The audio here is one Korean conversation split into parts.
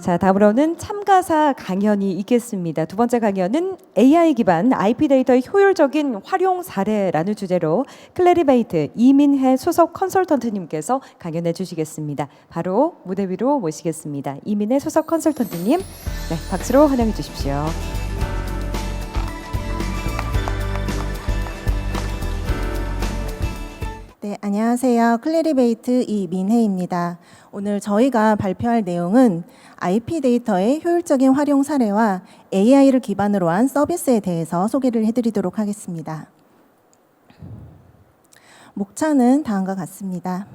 자, 다음으로는 참가사 강연이 있겠습니다. 두 번째 강연은 AI 기반 IP 데이터의 효율적인 활용 사례라는 주제로 클래리베이트 이민혜 소속 컨설턴트님께서 강연해 주시겠습니다. 바로 무대 위로 모시겠습니다. 이민혜 소속 컨설턴트님, 네, 박수로 환영해 주십시오. 네, 안녕하세요. 클래리베이트 이민혜입니다. 오늘 저희가 발표할 내용은 IP 데이터의 효율적인 활용 사례와 AI를 기반으로 한 서비스에 대해서 소개를 해드리도록 하겠습니다. 목차는 다음과 같습니다.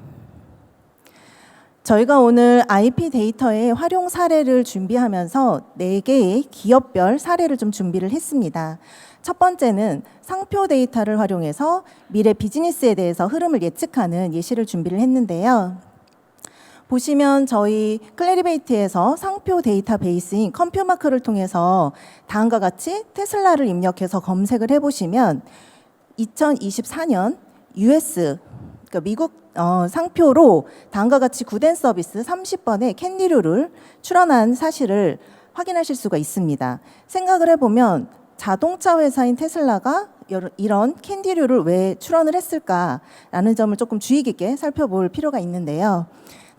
저희가 오늘 IP 데이터의 활용 사례를 준비하면서 4개의 기업별 사례를 좀 준비를 했습니다. 첫 번째는 상표 데이터를 활용해서 미래 비즈니스에 대해서 흐름을 예측하는 예시를 준비를 했는데요. 보시면 저희 클래리베이트에서 상표 데이터베이스인 컴퓨마크를 통해서 다음과 같이 테슬라를 입력해서 검색을 해보시면 2024년 US, 그러니까 미국 상표로 다음과 같이 구된 서비스 30번의 캔디류를 출원한 사실을 확인하실 수가 있습니다. 생각을 해보면 자동차 회사인 테슬라가 이런 캔디류를 왜 출원을 했을까라는 점을 조금 주의 깊게 살펴볼 필요가 있는데요.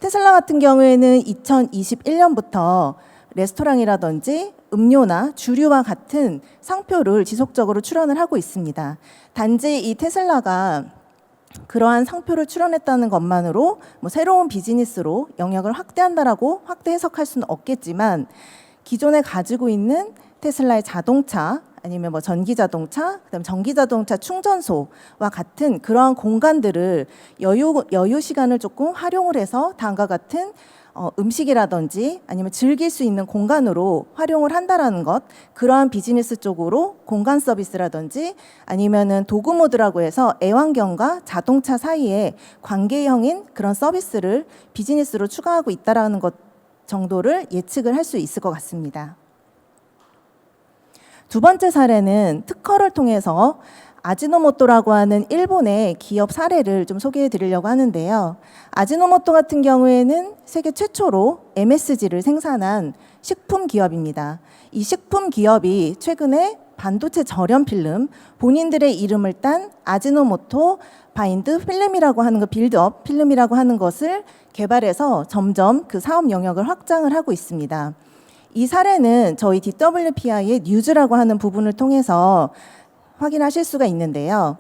테슬라 같은 경우에는 2021년부터 레스토랑이라든지 음료나 주류와 같은 상표를 지속적으로 출원을 하고 있습니다. 단지 이 테슬라가 그러한 상표를 출원했다는 것만으로 새로운 비즈니스로 영역을 확대한다라고 확대 해석할 수는 없겠지만 기존에 가지고 있는 테슬라의 자동차 아니면 전기자동차, 그다음 전기자동차 충전소와 같은 그러한 공간들을 여유 시간을 조금 활용을 해서 다음과 같은 음식이라든지 아니면 즐길 수 있는 공간으로 활용을 한다라는 것, 그러한 비즈니스 쪽으로 공간 서비스라든지 아니면은 도그모드라고 해서 애완견과 자동차 사이에 관계형인 그런 서비스를 비즈니스로 추가하고 있다라는 것 정도를 예측을 할 수 있을 것 같습니다. 두 번째 사례는 특허를 통해서 아지노모토라고 하는 일본의 기업 사례를 좀 소개해 드리려고 하는데요. 아지노모토 같은 경우에는 세계 최초로 MSG를 생산한 식품 기업입니다. 이 식품 기업이 최근에 반도체 절연 필름, 본인들의 이름을 딴 아지노모토 바인드 필름이라고 하는 거, 빌드업 필름이라고 하는 것을 개발해서 점점 그 사업 영역을 확장을 하고 있습니다. 이 사례는 저희 DWPI의 뉴즈라고 하는 부분을 통해서 확인하실 수가 있는데요.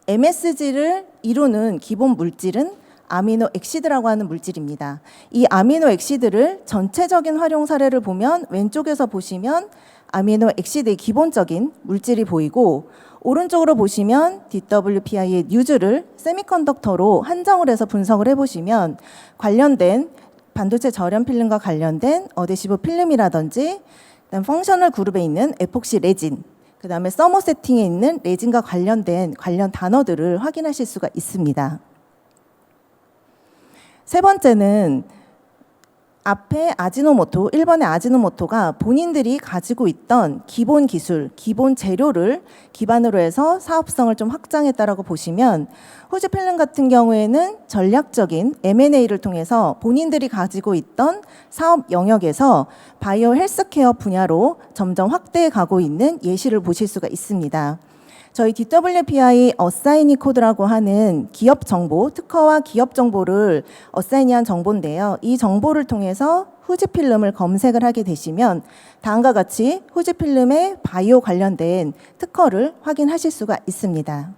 MSG를 이루는 기본 물질은 아미노 액시드라고 하는 물질입니다. 이 아미노 액시드를 전체적인 활용 사례를 보면 왼쪽에서 보시면 아미노 액시드의 기본적인 물질이 보이고 오른쪽으로 보시면 DWPI의 뉴즈를 세미컨덕터로 한정을 해서 분석을 해보시면 관련된 반도체 절연 필름과 관련된 어데시브 필름이라든지 그다음 펑셔널 그룹에 있는 에폭시 레진, 그 다음에 서머 세팅에 있는 레진과 관련된 관련 단어들을 확인하실 수가 있습니다. 세 번째는 앞에 아지노모토, 일본의 아지노모토가 본인들이 가지고 있던 기본 기술, 기본 재료를 기반으로 해서 사업성을 좀 확장했다라고 보시면 후지필름 같은 경우에는 전략적인 M&A를 통해서 본인들이 가지고 있던 사업 영역에서 바이오 헬스케어 분야로 점점 확대해 가고 있는 예시를 보실 수가 있습니다. 저희 DWPI 어사이니 코드라고 하는 기업 정보, 특허와 기업 정보를 어사이니한 정보인데요. 이 정보를 통해서 후지필름을 검색을 하게 되시면 다음과 같이 후지필름의 바이오 관련된 특허를 확인하실 수가 있습니다.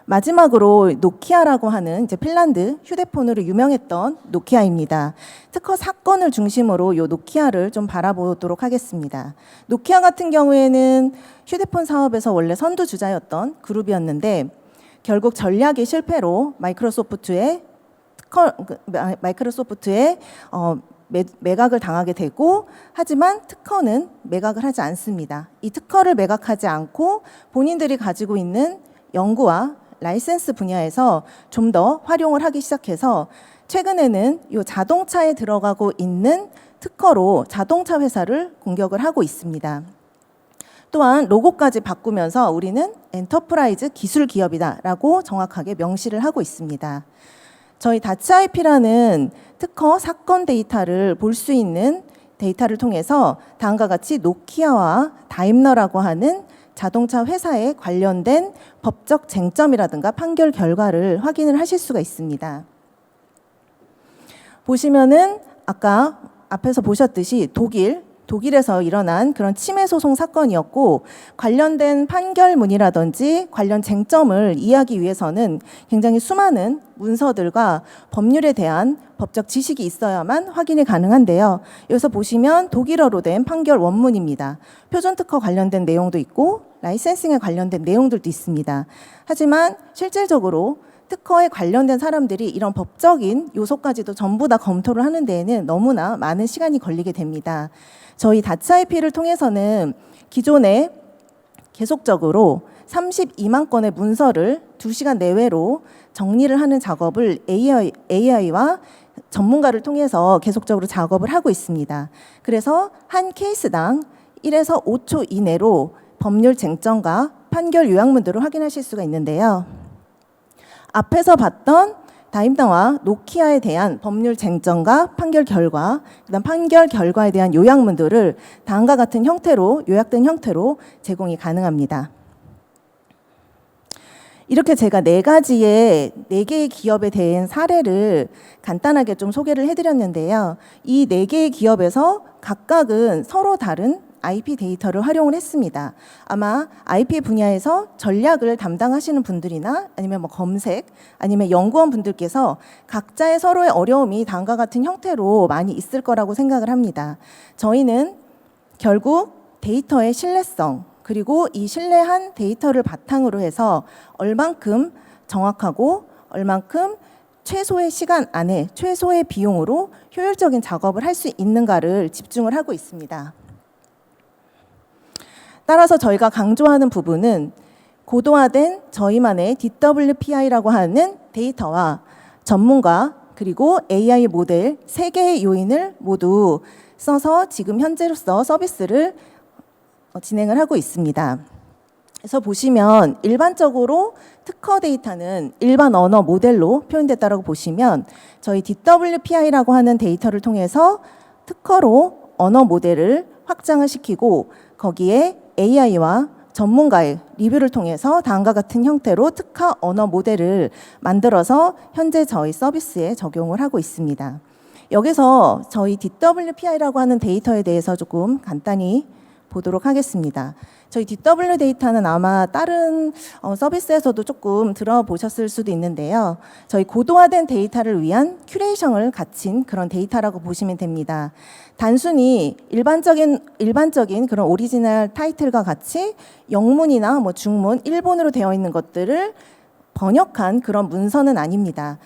마지막으로 노키아라고 하는 이제 핀란드 휴대폰으로 유명했던 노키아입니다. 특허 사건을 중심으로 이 노키아를 좀 바라보도록 하겠습니다. 노키아 같은 경우에는 휴대폰 사업에서 원래 선두주자였던 그룹이었는데 결국 전략의 실패로 마이크로소프트에 매각을 당하게 되고 하지만 특허는 매각을 하지 않습니다. 이 특허를 매각하지 않고 본인들이 가지고 있는 연구와 라이센스 분야에서 좀 더 활용을 하기 시작해서 최근에는 이 자동차에 들어가고 있는 특허로 자동차 회사를 공격을 하고 있습니다. 또한 로고까지 바꾸면서 우리는 엔터프라이즈 기술 기업이다라고 정확하게 명시를 하고 있습니다. 저희 다츠IP라는 특허 사건 데이터를 볼 수 있는 데이터를 통해서 다음과 같이 노키아와 다임러라고 하는 자동차 회사에 관련된 법적 쟁점이라든가 판결 결과를 확인을 하실 수가 있습니다. 보시면은 아까 앞에서 보셨듯이 독일에서 일어난 그런 침해 소송 사건이었고, 관련된 판결문이라든지 관련 쟁점을 이해하기 위해서는 굉장히 수많은 문서들과 법률에 대한 법적 지식이 있어야만 확인이 가능한데요. 여기서 보시면 독일어로 된 판결 원문입니다. 표준 특허 관련된 내용도 있고 라이센싱에 관련된 내용들도 있습니다. 하지만 실질적으로 특허에 관련된 사람들이 이런 법적인 요소까지도 전부 다 검토를 하는 데에는 너무나 많은 시간이 걸리게 됩니다. 저희 다츠IP를 통해서는 기존에 계속적으로 32만 건의 문서를 2시간 내외로 정리를 하는 작업을 AI와 전문가를 통해서 계속적으로 작업을 하고 있습니다. 그래서 한 케이스당 1에서 5초 이내로 법률 쟁점과 판결 요약문들을 확인하실 수가 있는데요. 앞에서 봤던 다임러와 노키아에 대한 법률 쟁점과 판결 결과, 그다음 판결 결과에 대한 요약문들을 다음과 같은 형태로, 요약된 형태로 제공이 가능합니다. 이렇게 제가 4개의 기업에 대한 사례를 간단하게 좀 소개를 해드렸는데요. 이 4개의 기업에서 각각은 서로 다른 IP 데이터를 활용을 했습니다. 아마 IP 분야에서 전략을 담당하시는 분들이나 아니면 뭐 검색, 아니면 연구원 분들께서 각자의 서로의 어려움이 다음과 같은 형태로 많이 있을 거라고 생각을 합니다. 저희는 결국 데이터의 신뢰성, 그리고 이 신뢰한 데이터를 바탕으로 해서 얼만큼 정확하고 얼만큼 최소의 시간 안에 최소의 비용으로 효율적인 작업을 할 수 있는가를 집중을 하고 있습니다. 따라서 저희가 강조하는 부분은 고도화된 저희만의 DWPI라고 하는 데이터와 전문가 그리고 AI 모델 3개의 요인을 모두 써서 지금 현재로서 서비스를 진행을 하고 있습니다. 그래서 보시면 일반적으로 특허 데이터는 일반 언어 모델로 표현됐다고 보시면 저희 DWPI라고 하는 데이터를 통해서 특허로 언어 모델을 확장을 시키고 거기에 AI와 전문가의 리뷰를 통해서 다음과 같은 형태로 특화 언어 모델을 만들어서 현재 저희 서비스에 적용을 하고 있습니다. 여기서 저희 DWPI라고 하는 데이터에 대해서 조금 간단히 보도록 하겠습니다. 저희 DW 데이터는 아마 다른 서비스에서도 조금 들어보셨을 수도 있는데요. 저희 고도화된 데이터를 위한 큐레이션을 갖춘 그런 데이터라고 보시면 됩니다. 단순히 일반적인 그런 오리지널 타이틀과 같이 영문이나 뭐 중문, 일본어로 되어 있는 것들을 번역한 그런 문서는 아닙니다.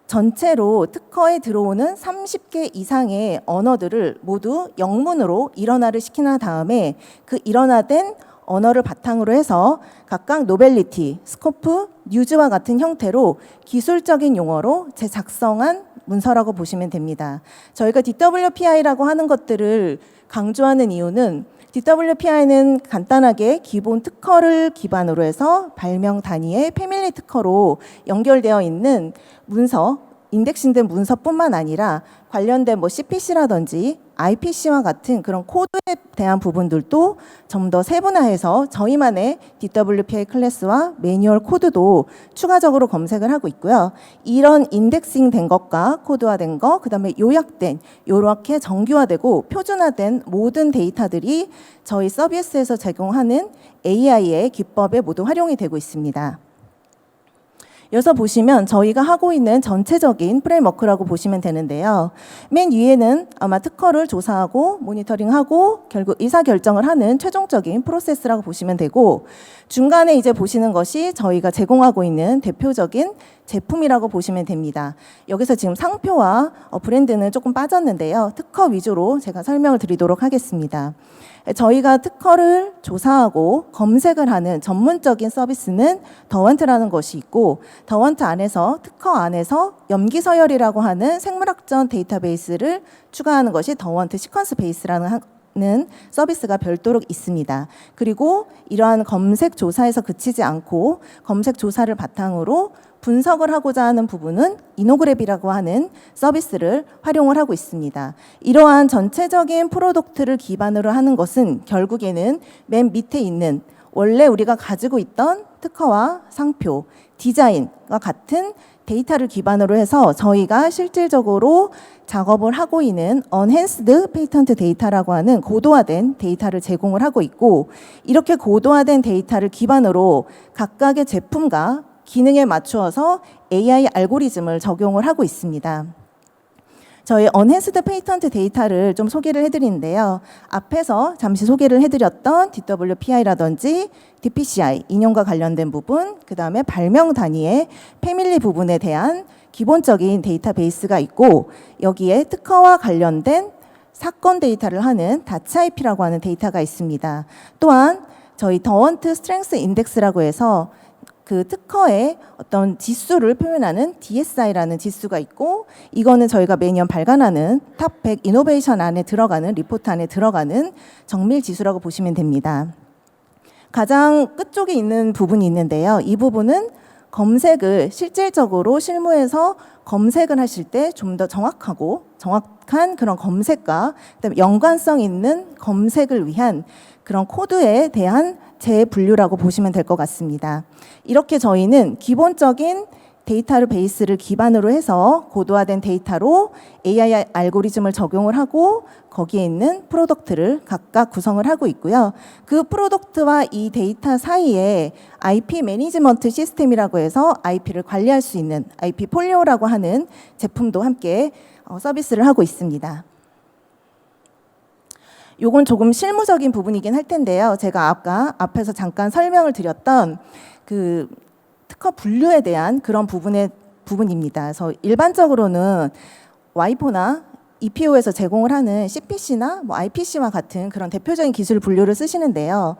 전체로 특허에 들어오는 30개 이상의 언어들을 모두 영문으로 일원화를 시킨 다음에 그 일원화된 언어를 바탕으로 해서 각각 노벨리티, 스코프, 뉴즈와 같은 형태로 기술적인 용어로 재작성한 문서라고 보시면 됩니다. 저희가 DWPI라고 하는 것들을 강조하는 이유는 DWPI는 간단하게 기본 특허를 기반으로 해서 발명 단위의 패밀리 특허로 연결되어 있는 문서, 인덱싱된 문서뿐만 아니라 관련된 뭐 CPC라든지 IPC와 같은 그런 코드에 대한 부분들도 좀 더 세분화해서 저희만의 DWPI 클래스와 매뉴얼 코드도 추가적으로 검색을 하고 있고요. 이런 인덱싱 된 것과 코드화된 것, 그다음에 요약된, 요렇게 정규화되고 표준화된 모든 데이터들이 저희 서비스에서 제공하는 AI의 기법에 모두 활용이 되고 있습니다. 여기서 보시면 저희가 하고 있는 전체적인 프레임워크라고 보시면 되는데요. 맨 위에는 아마 특허를 조사하고 모니터링하고 결국 의사결정을 하는 최종적인 프로세스라고 보시면 되고, 중간에 이제 보시는 것이 저희가 제공하고 있는 대표적인 제품이라고 보시면 됩니다. 여기서 지금 상표와 브랜드는 조금 빠졌는데요. 특허 위주로 제가 설명을 드리도록 하겠습니다. 저희가 특허를 조사하고 검색을 하는 전문적인 서비스는 더원트라는 것이 있고, 더원트 안에서 특허 안에서 염기서열이라고 하는 생물학적 데이터베이스를 추가하는 것이 더원트 시퀀스 베이스라는 서비스가 별도로 있습니다. 그리고 이러한 검색 조사에서 그치지 않고 검색 조사를 바탕으로 분석을 하고자 하는 부분은 이노그랩이라고 하는 서비스를 활용을 하고 있습니다. 이러한 전체적인 프로덕트를 기반으로 하는 것은 결국에는 맨 밑에 있는 원래 우리가 가지고 있던 특허와 상표, 디자인과 같은 데이터를 기반으로 해서 저희가 실질적으로 작업을 하고 있는 Enhanced Patent Data라고 하는 고도화된 데이터를 제공을 하고 있고, 이렇게 고도화된 데이터를 기반으로 각각의 제품과 기능에 맞추어서 AI 알고리즘을 적용을 하고 있습니다. 저희 Enhanced Patent Data를 좀 소개를 해드리는데요. 앞에서 잠시 소개를 해드렸던 DWPI라든지 DPCI, 인용과 관련된 부분, 그 다음에 발명 단위의 패밀리 부분에 대한 기본적인 데이터베이스가 있고, 여기에 특허와 관련된 사건 데이터를 하는 DATS-IP라고 하는 데이터가 있습니다. 또한 저희 더원트 스트렝스 인덱스라고 해서 그 특허의 어떤 지수를 표현하는 DSI라는 지수가 있고, 이거는 저희가 매년 발간하는 탑 100 이노베이션 안에 들어가는 리포트 안에 들어가는 정밀 지수라고 보시면 됩니다. 가장 끝쪽에 있는 부분이 있는데요. 이 부분은 검색을 실질적으로 실무에서 검색을 하실 때 좀 더 정확하고 정확한 그런 검색과 그다음에 연관성 있는 검색을 위한 그런 코드에 대한 재분류라고 보시면 될 것 같습니다. 이렇게 저희는 기본적인 데이터를 베이스를 기반으로 해서 고도화된 데이터로 AI 알고리즘을 적용을 하고 거기에 있는 프로덕트를 각각 구성을 하고 있고요. 그 프로덕트와 이 데이터 사이에 IP 매니지먼트 시스템이라고 해서 IP를 관리할 수 있는 IP 폴리오라고 하는 제품도 함께 서비스를 하고 있습니다. 요건 조금 실무적인 부분이긴 할 텐데요. 제가 아까 앞에서 잠깐 설명을 드렸던 그 특허 분류에 대한 그런 부분입니다. 그래서 일반적으로는 와이포나 EPO에서 제공을 하는 CPC나 뭐 IPC와 같은 그런 대표적인 기술 분류를 쓰시는데요.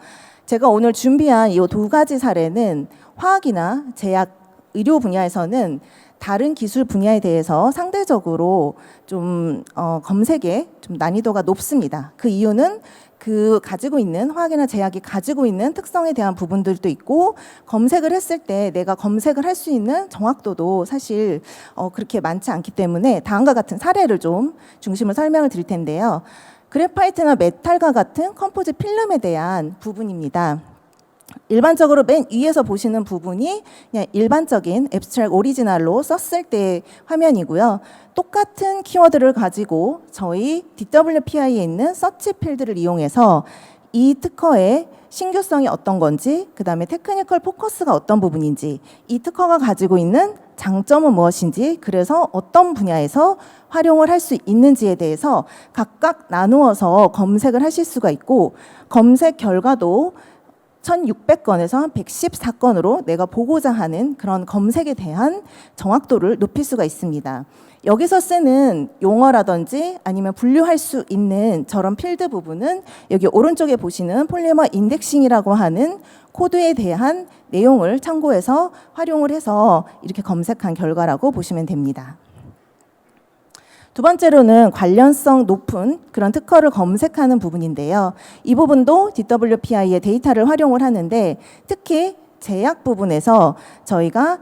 제가 오늘 준비한 이 두 가지 사례는 화학이나 제약, 의료 분야에서는 다른 기술 분야에 대해서 상대적으로 좀 검색에 좀 난이도가 높습니다. 그 이유는 그 가지고 있는 화학이나 제약이 가지고 있는 특성에 대한 부분들도 있고, 검색을 했을 때 내가 검색을 할 수 있는 정확도도 사실 그렇게 많지 않기 때문에 다음과 같은 사례를 좀 중심을 설명을 드릴 텐데요. 그래파이트나 메탈과 같은 컴포지 필름에 대한 부분입니다. 일반적으로 맨 위에서 보시는 부분이 그냥 일반적인 앱스트랙 오리지널로 썼을 때 화면이고요. 똑같은 키워드를 가지고 저희 DWPI에 있는 서치 필드를 이용해서 이 특허의 신규성이 어떤 건지, 그 다음에 테크니컬 포커스가 어떤 부분인지, 이 특허가 가지고 있는 장점은 무엇인지, 그래서 어떤 분야에서 활용을 할 수 있는지에 대해서 각각 나누어서 검색을 하실 수가 있고, 검색 결과도 1600건에서 한 114건으로 내가 보고자 하는 그런 검색에 대한 정확도를 높일 수가 있습니다. 여기서 쓰는 용어라든지 아니면 분류할 수 있는 저런 필드 부분은 여기 오른쪽에 보시는 폴리머 인덱싱이라고 하는 코드에 대한 내용을 참고해서 활용을 해서 이렇게 검색한 결과라고 보시면 됩니다. 두 번째로는 관련성 높은 그런 특허를 검색하는 부분인데요. 이 부분도 DWPI의 데이터를 활용을 하는데, 특히 제약 부분에서 저희가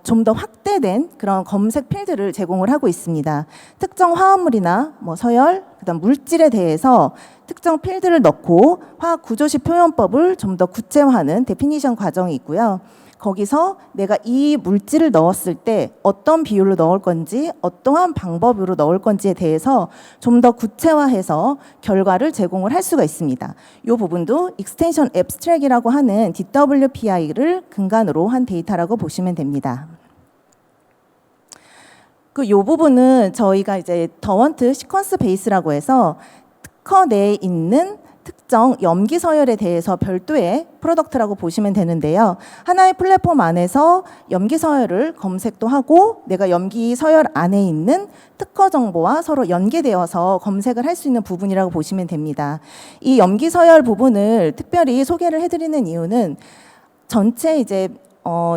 좀 더 확대된 그런 검색 필드를 제공을 하고 있습니다. 특정 화합물이나 뭐 서열, 그다음 물질에 대해서 특정 필드를 넣고 화학 구조식 표현법을 좀 더 구체화하는 데피니션 과정이 있고요. 거기서 내가 이 물질을 넣었을 때 어떤 비율로 넣을 건지, 어떠한 방법으로 넣을 건지에 대해서 좀 더 구체화해서 결과를 제공을 할 수가 있습니다. 이 부분도 익스텐션 앱스트랙이라고 하는 DWPI를 근간으로 한 데이터라고 보시면 됩니다. 이 부분은 저희가 이제 더원트 시퀀스 베이스라고 해서 특허 내에 있는 특정 염기 서열에 대해서 별도의 프로덕트라고 보시면 되는데요. 하나의 플랫폼 안에서 염기 서열을 검색도 하고 내가 염기 서열 안에 있는 특허 정보와 서로 연계되어서 검색을 할 수 있는 부분이라고 보시면 됩니다. 이 염기 서열 부분을 특별히 소개를 해드리는 이유는 전체 이제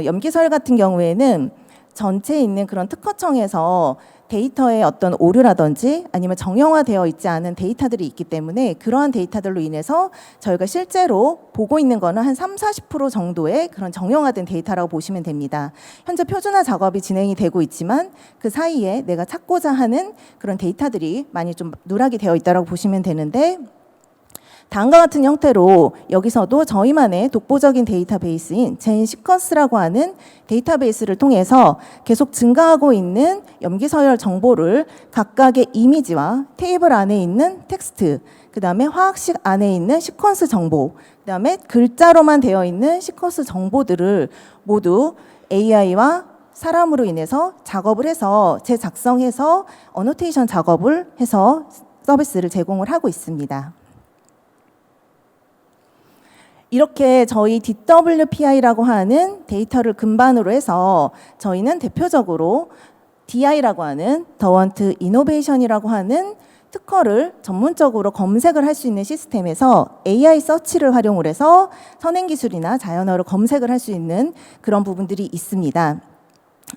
염기 서열 같은 경우에는 전체에 있는 그런 특허청에서 데이터의 어떤 오류라든지 아니면 정형화되어 있지 않은 데이터들이 있기 때문에 그러한 데이터들로 인해서 저희가 실제로 보고 있는 거는 한 30-40% 정도의 그런 정형화된 데이터라고 보시면 됩니다. 현재 표준화 작업이 진행이 되고 있지만 그 사이에 내가 찾고자 하는 그런 데이터들이 많이 좀 누락이 되어 있다고 보시면 되는데, 다음과 같은 형태로 여기서도 저희만의 독보적인 데이터베이스인 제인 시퀀스라고 하는 데이터베이스를 통해서 계속 증가하고 있는 염기 서열 정보를 각각의 이미지와 테이블 안에 있는 텍스트, 그 다음에 화학식 안에 있는 시퀀스 정보, 그 다음에 글자로만 되어 있는 시퀀스 정보들을 모두 AI와 사람으로 인해서 작업을 해서 재작성해서 어노테이션 작업을 해서 서비스를 제공을 하고 있습니다. 이렇게 저희 DWPI라고 하는 데이터를 근반으로 해서 저희는 대표적으로 DI라고 하는 더원트 이노베이션이라고 하는 특허를 전문적으로 검색을 할 수 있는 시스템에서 AI 서치를 활용을 해서 선행기술이나 자연어를 검색을 할 수 있는 그런 부분들이 있습니다.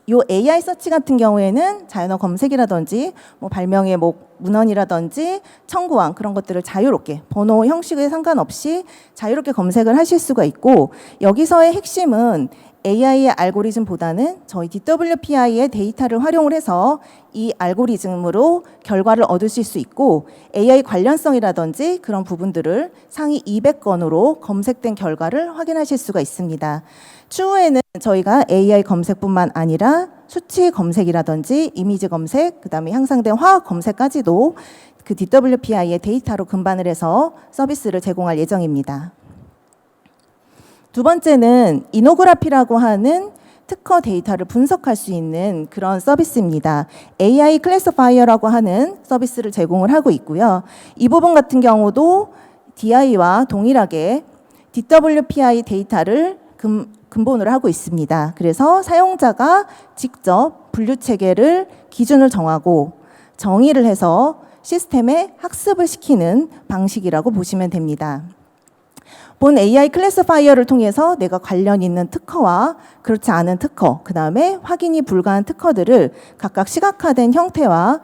요 AI 서치 같은 경우에는 자연어 검색이라든지 뭐 발명의 문헌이라든지 청구왕 그런 것들을 자유롭게 번호 형식에 상관없이 자유롭게 검색을 하실 수가 있고, 여기서의 핵심은 AI의 알고리즘보다는 저희 DWPI의 데이터를 활용을 해서 이 알고리즘으로 결과를 얻으실 수 있고, AI 관련성이라든지 그런 부분들을 상위 200건으로 검색된 결과를 확인하실 수가 있습니다. 추후에는 저희가 AI 검색뿐만 아니라 수치 검색이라든지 이미지 검색, 그다음에 향상된 화학 검색까지도 그 DWPI의 데이터로 근반을 해서 서비스를 제공할 예정입니다. 두 번째는 이노그라피라고 하는 특허 데이터를 분석할 수 있는 그런 서비스입니다. AI 클래시파이어라고 하는 서비스를 제공을 하고 있고요. 이 부분 같은 경우도 DI와 동일하게 DWPI 데이터를 근본으로 하고 있습니다. 그래서 사용자가 직접 분류 체계를 기준을 정하고 정의를 해서 시스템에 학습을 시키는 방식이라고 보시면 됩니다. 본 AI 클래시파이어를 통해서 내가 관련 있는 특허와 그렇지 않은 특허, 그 다음에 확인이 불가한 특허들을 각각 시각화된 형태와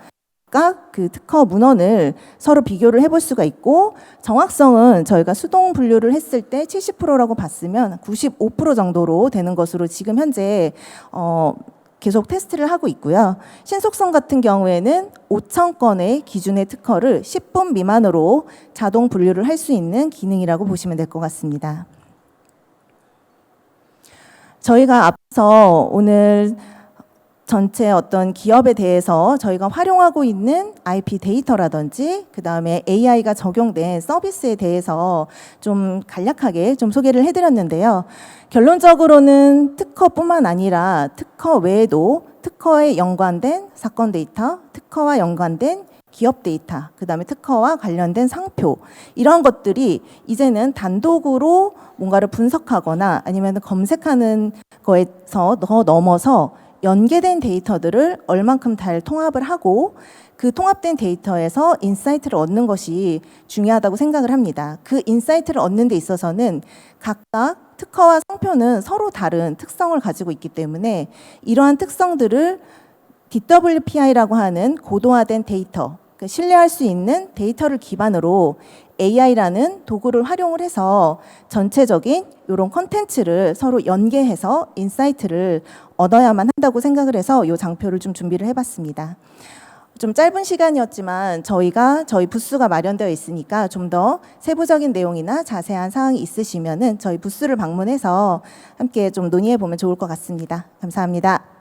각각 그 특허 문헌을 서로 비교를 해볼 수가 있고, 정확성은 저희가 수동 분류를 했을 때 70%라고 봤으면 95% 정도로 되는 것으로 지금 현재 계속 테스트를 하고 있고요. 신속성 같은 경우에는 5,000건의 기준의 특허를 10분 미만으로 자동 분류를 할 수 있는 기능이라고 보시면 될 것 같습니다. 저희가 앞서 오늘 전체 어떤 기업에 대해서 저희가 활용하고 있는 IP 데이터라든지 그 다음에 AI가 적용된 서비스에 대해서 좀 간략하게 좀 소개를 해드렸는데요. 결론적으로는 특허뿐만 아니라 특허 외에도 특허에 연관된 사건 데이터, 특허와 연관된 기업 데이터, 그 다음에 특허와 관련된 상표, 이런 것들이 이제는 단독으로 뭔가를 분석하거나 아니면 검색하는 거에서 더 넘어서 연계된 데이터들을 얼만큼 잘 통합을 하고 그 통합된 데이터에서 인사이트를 얻는 것이 중요하다고 생각을 합니다. 그 인사이트를 얻는 데 있어서는 각각 특허와 상표는 서로 다른 특성을 가지고 있기 때문에 이러한 특성들을 DWPI라고 하는 고도화된 데이터, 그러니까 신뢰할 수 있는 데이터를 기반으로 AI라는 도구를 활용을 해서 전체적인 이런 컨텐츠를 서로 연계해서 인사이트를 얻어야만 한다고 생각을 해서 이 장표를 좀 준비를 해봤습니다. 좀 짧은 시간이었지만 저희 부스가 마련되어 있으니까 좀 더 세부적인 내용이나 자세한 사항이 있으시면은 저희 부스를 방문해서 함께 좀 논의해 보면 좋을 것 같습니다. 감사합니다.